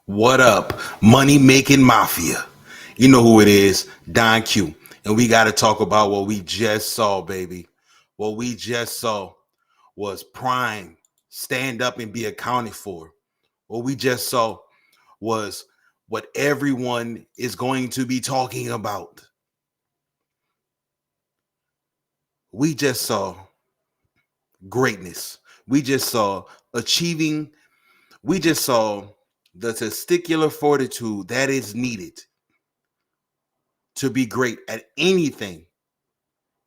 What up, money making mafia? You know who it is, Don Q. And we got to talk about what we just saw, baby. What we just saw was Prime stand up and be accounted for. What we just saw was what everyone is going to be talking about. We just saw greatness. We just saw achieving. We just saw the testicular fortitude that is needed to be great at anything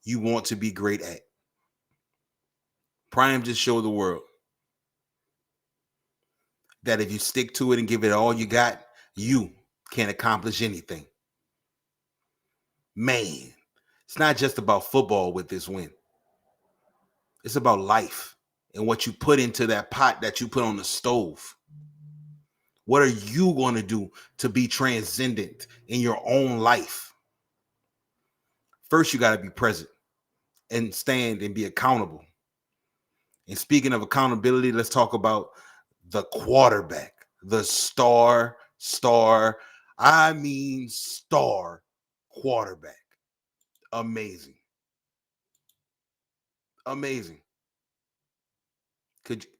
you want to be great at. Prime just showed the world that if you stick to it and give it all you got, you can accomplish anything. Man, it's not just about football with this win. It's about life and what you put into that pot that you put on the stove. What are you going to do to be transcendent in your own life? First, you got to be present and stand and be accountable. And speaking of accountability, let's talk about the quarterback, the star quarterback. Amazing. Could you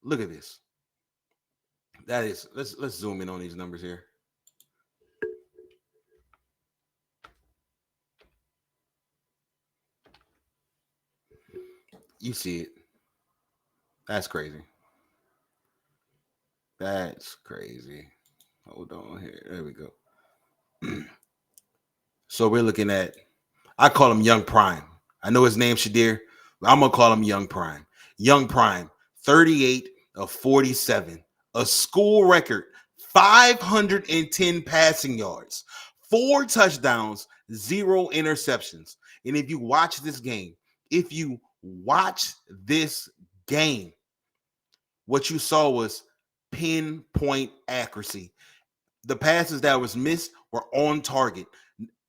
look at this? That is, let's zoom in on these numbers here. You see it. That's crazy. That's crazy. Hold on here. There we go. So we're looking at, I call him Young Prime. I know his name Shadir, but I'm going to call him Young Prime. Young Prime, 38 of 47, a school record, 510 passing yards, 4 touchdowns, 0 interceptions. And if you watch this game, what you saw was pinpoint accuracy. The passes that was missed were on target.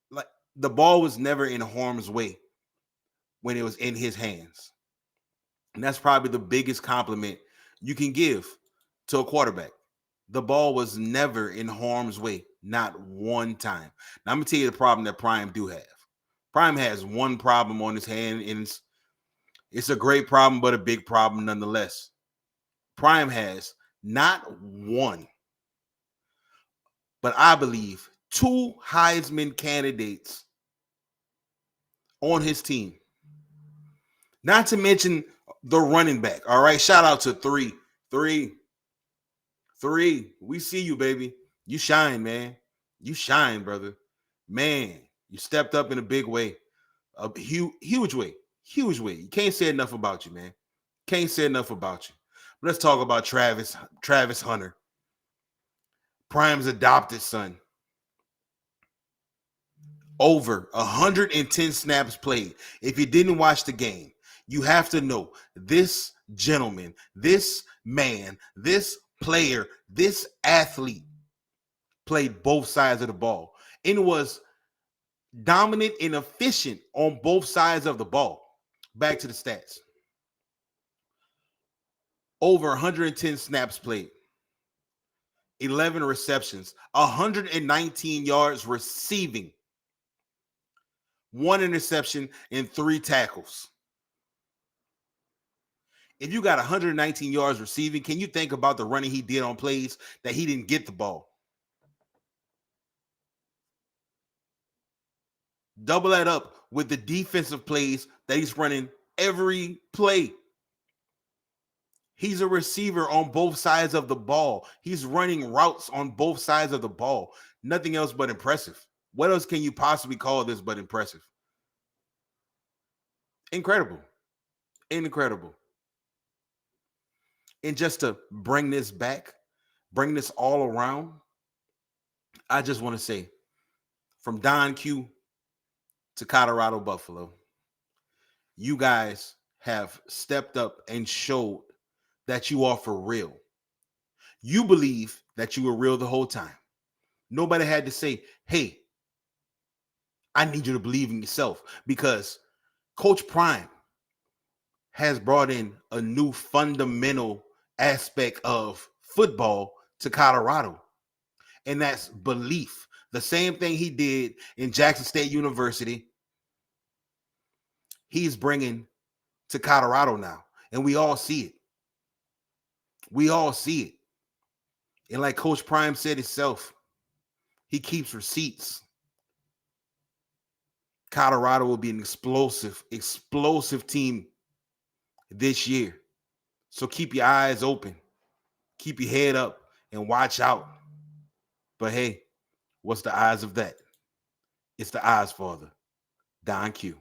Like the ball was never in harm's way when it was in his hands. And that's probably the biggest compliment you can give to a quarterback. The ball was never in harm's way, not one time. Now, I'm going to tell you the problem that Prime do have. Prime has one problem on his hand, and it's a great problem, but a big problem nonetheless. Prime has not one, but I believe 2 Heisman candidates on his team. Not to mention the running back. All right. Shout out to three. We see you, baby. You shine, man. You shine, brother. Man, you stepped up in a big way. A huge way. You can't say enough about you, man. Can't say enough about you. But let's talk about Travis Hunter. Prime's adopted son. Over 110 snaps played. If you didn't watch the game, you have to know this gentleman, this man, this player, this athlete played both sides of the ball and was dominant and efficient on both sides of the ball. Back to the stats. Over 110 snaps played, 11 receptions, 119 yards receiving, 1 interception, and 3 tackles. If you got 119 yards receiving, can you think about the running he did on plays that he didn't get the ball? Double that up with the defensive plays that he's running every play. He's a receiver on both sides of the ball. He's running routes on both sides of the ball. Nothing else but impressive. What else can you possibly call this but impressive? Incredible. And just to bring this back, bring this all around, I just want to say, from Don Q to Colorado Buffalo, you guys have stepped up and showed that you are for real. You believe that you were real the whole time. Nobody had to say, hey, I need you to believe in yourself, because Coach Prime has brought in a new fundamental aspect of football to Colorado. And that's belief. The same thing he did in Jackson State University, he's bringing to Colorado now. And we all see it. We all see it. And like Coach Prime said himself, he keeps receipts. Colorado will be an explosive team this year. So keep your eyes open, keep your head up, and watch out. But hey, what's the eyes of that? It's the eyes, Father. Don Q.